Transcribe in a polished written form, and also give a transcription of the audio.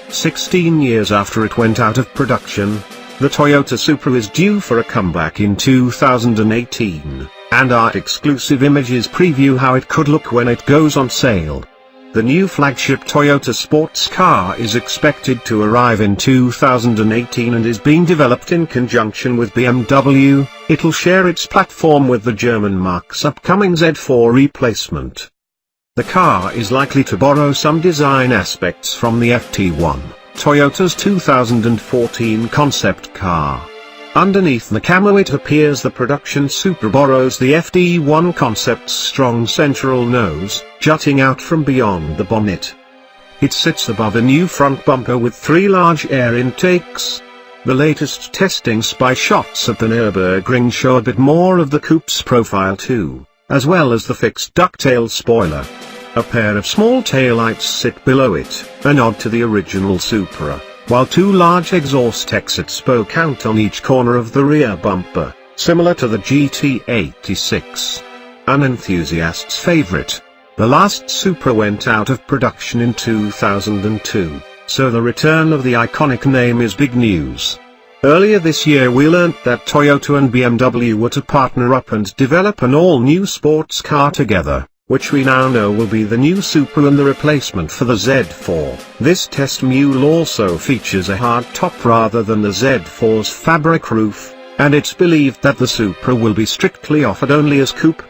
16 years after it went out of production, the Toyota Supra is due for a comeback in 2018, and our exclusive images preview how it could look when it goes on sale. The new flagship Toyota sports car is expected to arrive in 2018 and is being developed in conjunction with BMW. It'll share its platform with the German marque's upcoming Z4 replacement. The car is likely to borrow some design aspects from the FT1, Toyota's 2014 concept car. Underneath the camo it appears the production Supra borrows the FT1 concept's strong central nose, jutting out from beyond the bonnet. It sits above a new front bumper with 3 large air intakes. The latest testing spy shots at the Nürburgring show a bit more of the coupe's profile too, as well as the fixed ducktail spoiler. A pair of small taillights sit below it, a nod to the original Supra, while 2 large exhaust exits poke out on each corner of the rear bumper, similar to the GT86. An enthusiast's favorite. The last Supra went out of production in 2002, so the return of the iconic name is big news. Earlier this year we learnt that Toyota and BMW were to partner up and develop an all-new sports car together, which we now know will be the new Supra and the replacement for the Z4. This test mule also features a hard top rather than the Z4's fabric roof, and it's believed that the Supra will be strictly offered only as coupe.